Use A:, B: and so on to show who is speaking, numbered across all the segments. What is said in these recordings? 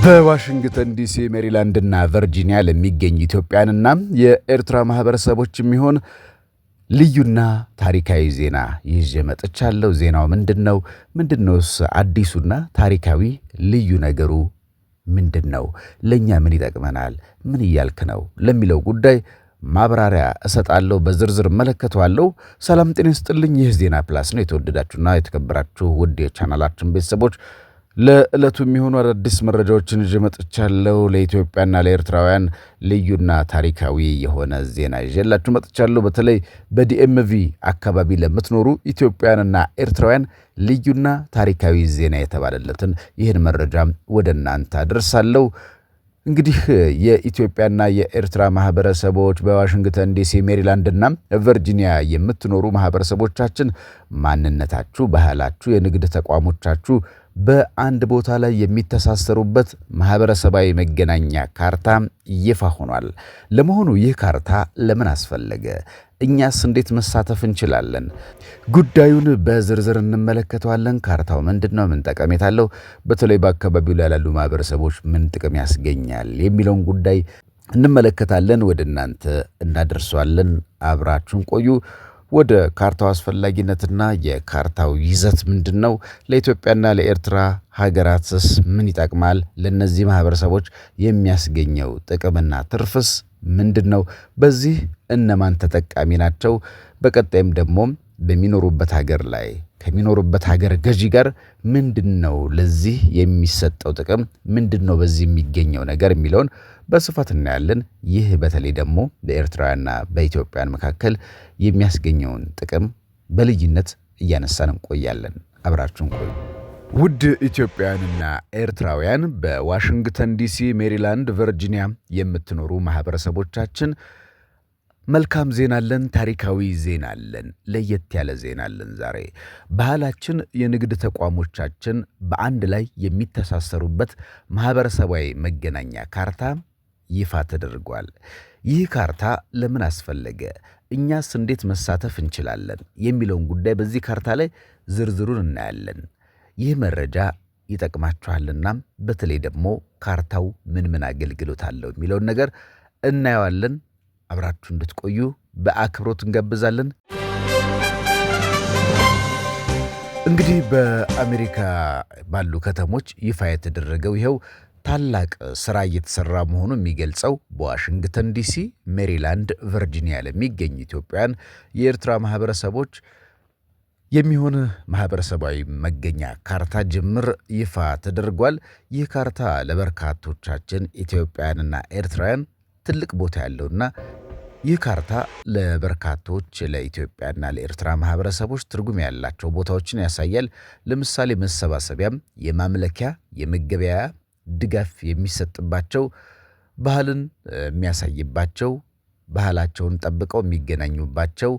A: በዋሽንግተን ዲሲ ሜሪላንድና ቨርጂኒያ ለሚገኙ ኢትዮጵያንና የኤርትራ ማህበረሰቦች የሚሆን ልዩና ታሪካዊ ዜና ይዤ መጥቻለሁ። ዜናው ምንድነው? ምንድነውስ አዲሱና ታሪካዊ ልዩ ነገሩ ምንድነው? ለኛ ምን ይጠቅመናል? ምን እያልክ ነው ለሚለው ጉዳይ ማብራሪያ እሰጣለሁ። በዝርዝር መለከቷለሁ። ሰላም ጤና ይስጥልኝ። ይህ ዜና ፕላስ ነው። የተወደዳችሁና የተከበራችሁ ውድ የቻናላችን ቤተሰቦች ለዕለቱ የሚሆኑ አዳዲስ መረጃዎችን ይዤ መጥቻለሁ። ለኢትዮጵያና ለኤርትራውያን ልዩና ታሪካዊ የሆነ ዜና ይዤላችሁ መጥቻለሁ። በተለይ በዲኤምቪ አካባቢ ለምትኖሩ ኢትዮጵያውያንና ኤርትራውያን ልዩና ታሪካዊ ዜና የተባለለትን ይህን መረጃ ወደ እናንተ አደርሳለሁ። እንግዲህ የኢትዮጵያና የኤርትራ ማህበረሰቦች በዋሽንግተን ዲሲ ሜሪላንድና ቨርጂኒያ የምትኖሩ ማህበረሰቦቻችን ማንነታችሁ፣ ባህላችሁ፣ የንግድ ተቋሞቻችሁ በአንድ ቦታ ላይ የሚተሳሰሩበት ማህበረሰባዊ መገናኛ ካርታ ይፋ ሆኗል። ለመሆኑ ይህ ካርታ ለምን አስፈለገ? እኛስ እንዴት መሳተፍ እንችላለን? ጉዳዩን በዝርዝር እንመለከተዋለን። ካርታው ምንድነው? ምን ጠቀሜታ አለው? በተለይ በአካባቢው ላይ ያሉ ማህበረሰቦች ምን ጥቅም ያስገኛል የሚለውን ጉዳይ እንመለከታለን። ወደ እናንተ እናደርሷለን። አብራችሁን ቆዩ። ወደ ካርታው አስፈላጊነትና የካርታው ይዘት ምንድነው? ለኢትዮጵያና ለኤርትራ ሀገራትስ ምን ይጠቅማል? ለነዚህ ማህበረሰቦች የሚያስገኘው ጥቅምና ትርፍስ ምንድነው? በዚህ እነማን ተጠቃሚ ናቸው? በቀጣይም ደግሞ በሚኖሩበት ሀገር ላይ ከሚኖሩበት ሀገር ገዢ ጋር ምንድነው ለዚህ የሚሰጠው ጥቅም? ምንድነው በዚህ የሚገኘው ነገር የሚለውን በስፋት እናያለን። ይህ በተለይ ደግሞ በኤርትራውያንና በኢትዮጵያን መካከል የሚያስገኘውን ጥቅም በልዩነት እያነሳን እንቆያለን። አብራችሁን ቆዩ። ውድ ኢትዮጵያውያንና ኤርትራውያን በዋሽንግተን ዲሲ፣ ሜሪላንድ፣ ቨርጂኒያ የምትኖሩ ማህበረሰቦቻችን መልካም ዜና አለን። ታሪካዊ ዜና አለን። ለየት ያለ ዜና አለን። ዛሬ ባህላችን፣ የንግድ ተቋሞቻችን በአንድ ላይ የሚተሳሰሩበት ማህበረሰባዊ መገናኛ ካርታ ይፋ ተደርጓል። ይህ ካርታ ለምን አስፈለገ? እኛስ እንዴት መሳተፍ እንችላለን? የሚለውን ጉዳይ በዚህ ካርታ ላይ ዝርዝሩን እናያለን። ይህ መረጃ ይጠቅማችኋልና በተለይ ደግሞ ካርታው ምን አገልግሎት አለው የሚለውን ነገር እናየዋለን። አብራችሁ እንድትቆዩ በአክብሮት እንጋብዛለን። እንግዲህ በአሜሪካ ባሉ ከተሞች ይፋ የተደረገው ይኸው ታላቅ ስራ እየተሰራ መሆኑ የሚገልጸው በዋሽንግተን ዲሲ፣ ሜሪላንድ፣ ቨርጂኒያ ለሚገኙ ኢትዮጵያውያን የኤርትራ ማህበረሰቦች የሚሆን ማህበረሰባዊ መገኛ ካርታ ጅምር ይፋ ተደርጓል። ይህ ካርታ ለበርካቶቻችን ኢትዮጵያውያንና ኤርትራውያን ትልቅ ቦታ ያለውና ይህ ካርታ ለበርካቶች ለኢትዮጵያና ለኤርትራ ማህበረሰቦች ትርጉም ያላቸው ቦታዎችን ያሳያል። ለምሳሌ መሰባሰቢያም፣ የማምለኪያ፣ የመገበያያ ድጋፍ የሚሰጥባቸው፣ ባህልን የሚያሳይባቸው፣ ባህላቸውን ጠብቀው የሚገናኙባቸው።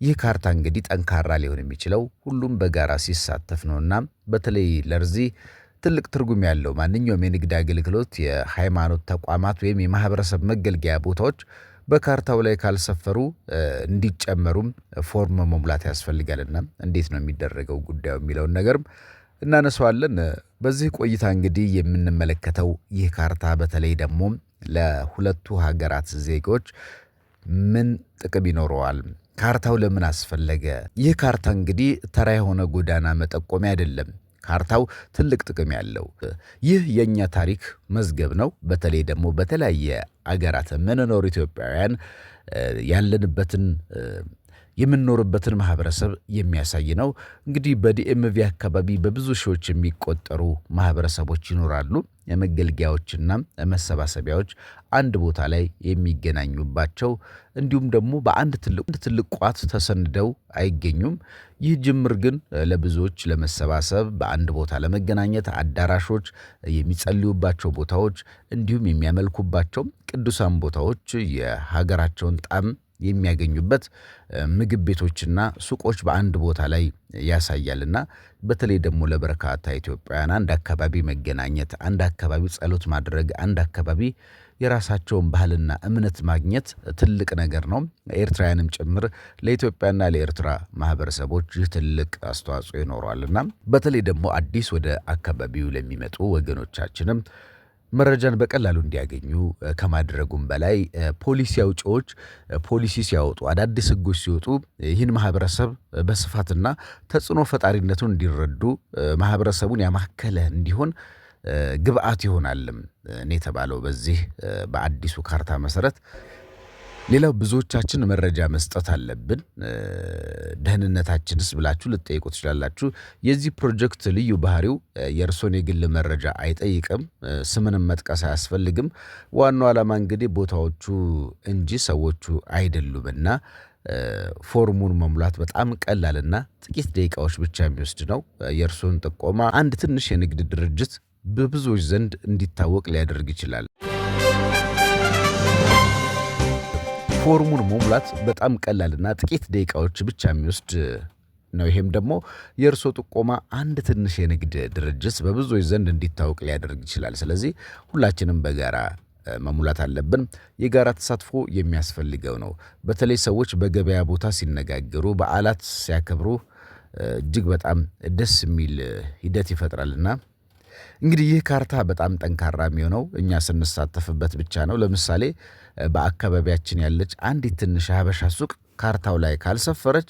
A: ይህ ካርታ እንግዲህ ጠንካራ ሊሆን የሚችለው ሁሉም በጋራ ሲሳተፍ ነውና በተለይ ለዚህ ትልቅ ትርጉም ያለው ማንኛውም የንግድ አገልግሎት፣ የሃይማኖት ተቋማት ወይም የማህበረሰብ መገልገያ ቦታዎች በካርታው ላይ ካልሰፈሩ እንዲጨመሩም ፎርም መሙላት ያስፈልጋልና እንዴት ነው የሚደረገው ጉዳዩ የሚለውን ነገርም እናነሳዋለን። በዚህ ቆይታ እንግዲህ የምንመለከተው ይህ ካርታ በተለይ ደግሞ ለሁለቱ ሀገራት ዜጎች ምን ጥቅም ይኖረዋል? ካርታው ለምን አስፈለገ? ይህ ካርታ እንግዲህ ተራ የሆነ ጎዳና መጠቆሚያ አይደለም። ካርታው ትልቅ ጥቅም ያለው ይህ የኛ ታሪክ መዝገብ ነው። በተለይ ደግሞ በተለያየ አገራት የምንኖር ኢትዮጵያውያን ያለንበትን የምንኖርበትን ማህበረሰብ የሚያሳይ ነው። እንግዲህ በዲኤምቪ አካባቢ በብዙ ሺዎች የሚቆጠሩ ማህበረሰቦች ይኖራሉ። የመገልገያዎችና መሰባሰቢያዎች አንድ ቦታ ላይ የሚገናኙባቸው እንዲሁም ደግሞ በአንድ ትልቅ ቋት ተሰንደው አይገኙም። ይህ ጅምር ግን ለብዙዎች ለመሰባሰብ በአንድ ቦታ ለመገናኘት አዳራሾች፣ የሚጸልዩባቸው ቦታዎች እንዲሁም የሚያመልኩባቸው ቅዱሳን ቦታዎች የሀገራቸውን ጣዕም የሚያገኙበት ምግብ ቤቶችና ሱቆች በአንድ ቦታ ላይ ያሳያልና በተለይ ደግሞ ለበርካታ ኢትዮጵያውያን አንድ አካባቢ መገናኘት፣ አንድ አካባቢ ጸሎት ማድረግ፣ አንድ አካባቢ የራሳቸውን ባህልና እምነት ማግኘት ትልቅ ነገር ነው። ኤርትራውያንም ጭምር ለኢትዮጵያና ለኤርትራ ማህበረሰቦች ትልቅ አስተዋጽኦ ይኖራልና በተለይ ደግሞ አዲስ ወደ አካባቢው ለሚመጡ ወገኖቻችንም መረጃን በቀላሉ እንዲያገኙ ከማድረጉም በላይ ፖሊሲ አውጪዎች ፖሊሲ ሲያወጡ አዳዲስ ሕጎች ሲወጡ ይህን ማህበረሰብ በስፋትና ተጽዕኖ ፈጣሪነቱን እንዲረዱ ማህበረሰቡን ያማከለ እንዲሆን ግብአት ይሆናልም ነው የተባለው በዚህ በአዲሱ ካርታ መሰረት። ሌላው ብዙዎቻችን መረጃ መስጠት አለብን። ደህንነታችንስ ብላችሁ ልትጠይቁ ትችላላችሁ። የዚህ ፕሮጀክት ልዩ ባህሪው የእርሶን የግል መረጃ አይጠይቅም፣ ስምንም መጥቀስ አያስፈልግም። ዋናው ዓላማ እንግዲህ ቦታዎቹ እንጂ ሰዎቹ አይደሉምና ፎርሙን መሙላት በጣም ቀላልና ጥቂት ደቂቃዎች ብቻ የሚወስድ ነው። የእርሶን ጥቆማ አንድ ትንሽ የንግድ ድርጅት በብዙዎች ዘንድ እንዲታወቅ ሊያደርግ ይችላል። ፎርሙን መሙላት በጣም ቀላልና ጥቂት ደቂቃዎች ብቻ የሚወስድ ነው። ይሄም ደግሞ የእርሶ ጥቆማ አንድ ትንሽ የንግድ ድርጅት በብዙዎች ዘንድ እንዲታወቅ ሊያደርግ ይችላል። ስለዚህ ሁላችንም በጋራ መሙላት አለብን። የጋራ ተሳትፎ የሚያስፈልገው ነው። በተለይ ሰዎች በገበያ ቦታ ሲነጋገሩ፣ በዓላት ሲያከብሩ እጅግ በጣም ደስ የሚል ሂደት ይፈጥራልና እንግዲህ ይህ ካርታ በጣም ጠንካራ የሚሆነው እኛ ስንሳተፍበት ብቻ ነው። ለምሳሌ በአካባቢያችን ያለች አንዲት ትንሽ ሀበሻ ሱቅ ካርታው ላይ ካልሰፈረች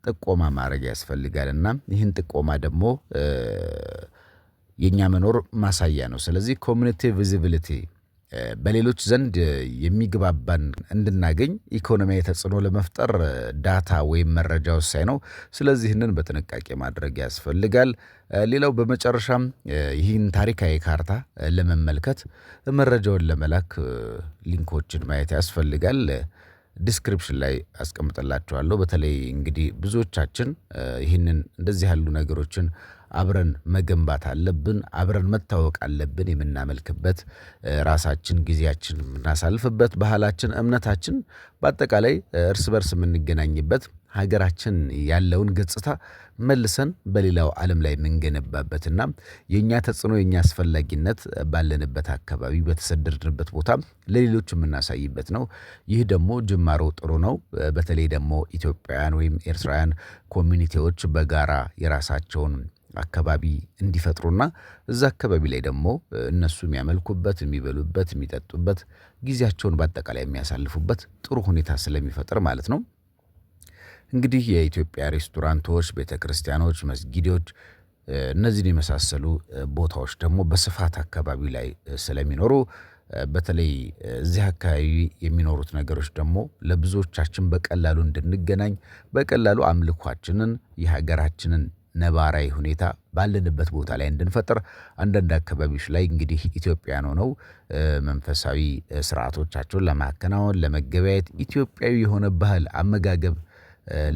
A: ጥቆማ ማድረግ ያስፈልጋልና ይህን ጥቆማ ደግሞ የኛ መኖር ማሳያ ነው። ስለዚህ ኮሚኒቲ ቪዚቢሊቲ በሌሎች ዘንድ የሚግባባን እንድናገኝ ኢኮኖሚያዊ ተጽዕኖ ለመፍጠር ዳታ ወይም መረጃ ወሳኝ ነው። ስለዚህ ይህንን በጥንቃቄ ማድረግ ያስፈልጋል። ሌላው በመጨረሻም ይህን ታሪካዊ ካርታ ለመመልከት መረጃውን ለመላክ ሊንኮችን ማየት ያስፈልጋል። ዲስክሪፕሽን ላይ አስቀምጥላችኋለሁ። በተለይ እንግዲህ ብዙዎቻችን ይህንን እንደዚህ ያሉ ነገሮችን አብረን መገንባት አለብን፣ አብረን መታወቅ አለብን። የምናመልክበት ራሳችን ጊዜያችን የምናሳልፍበት ባህላችን፣ እምነታችን በአጠቃላይ እርስ በርስ የምንገናኝበት ሀገራችን ያለውን ገጽታ መልሰን በሌላው ዓለም ላይ የምንገነባበትና የእኛ ተጽዕኖ የእኛ አስፈላጊነት ባለንበት አካባቢ በተሰደድንበት ቦታ ለሌሎች የምናሳይበት ነው። ይህ ደግሞ ጅማሮ ጥሩ ነው። በተለይ ደግሞ ኢትዮጵያውያን ወይም ኤርትራውያን ኮሚኒቲዎች በጋራ የራሳቸውን አካባቢ እንዲፈጥሩና እዛ አካባቢ ላይ ደግሞ እነሱ የሚያመልኩበት፣ የሚበሉበት፣ የሚጠጡበት ጊዜያቸውን በአጠቃላይ የሚያሳልፉበት ጥሩ ሁኔታ ስለሚፈጥር ማለት ነው። እንግዲህ የኢትዮጵያ ሬስቶራንቶች፣ ቤተክርስቲያኖች፣ መስጊዶች እነዚህን የመሳሰሉ ቦታዎች ደግሞ በስፋት አካባቢ ላይ ስለሚኖሩ በተለይ እዚህ አካባቢ የሚኖሩት ነገሮች ደግሞ ለብዙዎቻችን በቀላሉ እንድንገናኝ በቀላሉ አምልኳችንን የሀገራችንን ነባራዊ ሁኔታ ባለንበት ቦታ ላይ እንድንፈጥር አንዳንድ አካባቢዎች ላይ እንግዲህ ኢትዮጵያን ሆነው መንፈሳዊ ስርዓቶቻቸውን ለማከናወን ለመገበያየት ኢትዮጵያዊ የሆነ ባህል አመጋገብ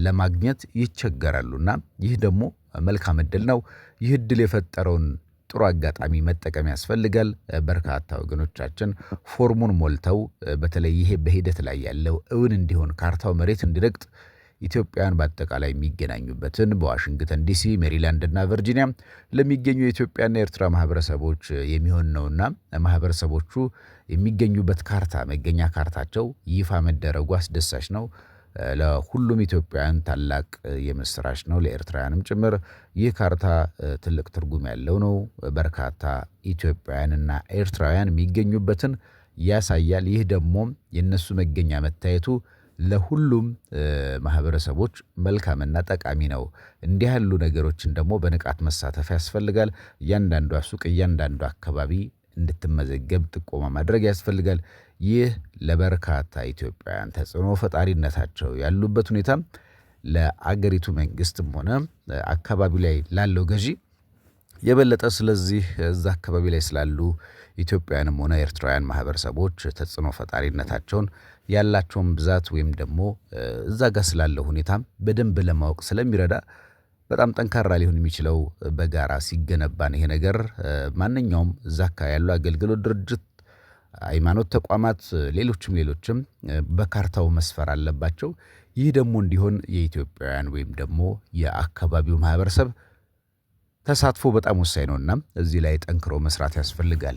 A: ለማግኘት ይቸገራሉና ይህ ደግሞ መልካም እድል ነው። ይህ እድል የፈጠረውን ጥሩ አጋጣሚ መጠቀም ያስፈልጋል። በርካታ ወገኖቻችን ፎርሙን ሞልተው በተለይ ይሄ በሂደት ላይ ያለው እውን እንዲሆን ካርታው መሬት እንዲረግጥ ኢትዮጵያውያን በአጠቃላይ የሚገናኙበትን በዋሽንግተን ዲሲ፣ ሜሪላንድ እና ቨርጂኒያ ለሚገኙ የኢትዮጵያና የኤርትራ ማህበረሰቦች የሚሆን ነውና ማህበረሰቦቹ የሚገኙበት ካርታ መገኛ ካርታቸው ይፋ መደረጉ አስደሳች ነው። ለሁሉም ኢትዮጵያውያን ታላቅ የምስራች ነው፣ ለኤርትራውያንም ጭምር። ይህ ካርታ ትልቅ ትርጉም ያለው ነው። በርካታ ኢትዮጵያውያንና ኤርትራውያን የሚገኙበትን ያሳያል። ይህ ደግሞ የነሱ መገኛ መታየቱ ለሁሉም ማህበረሰቦች መልካምና ጠቃሚ ነው። እንዲህ ያሉ ነገሮችን ደግሞ በንቃት መሳተፍ ያስፈልጋል። እያንዳንዷ ሱቅ፣ እያንዳንዱ አካባቢ እንድትመዘገብ ጥቆማ ማድረግ ያስፈልጋል። ይህ ለበርካታ ኢትዮጵያውያን ተጽዕኖ ፈጣሪነታቸው ያሉበት ሁኔታ ለአገሪቱ መንግስትም ሆነ አካባቢው ላይ ላለው ገዢ የበለጠ ስለዚህ እዛ አካባቢ ላይ ስላሉ ኢትዮጵያውያንም ሆነ ኤርትራውያን ማህበረሰቦች ተጽዕኖ ፈጣሪነታቸውን ያላቸውን ብዛት ወይም ደግሞ እዛ ጋር ስላለው ሁኔታ በደንብ ለማወቅ ስለሚረዳ በጣም ጠንካራ ሊሆን የሚችለው በጋራ ሲገነባን ይሄ ነገር ማንኛውም እዛ አካባቢ ያለው አገልግሎት ድርጅት፣ ሃይማኖት ተቋማት፣ ሌሎችም በካርታው መስፈር አለባቸው። ይህ ደግሞ እንዲሆን የኢትዮጵያውያን ወይም ደግሞ የአካባቢው ማህበረሰብ ተሳትፎ በጣም ወሳኝ ነውና እዚህ ላይ ጠንክሮ መስራት ያስፈልጋል።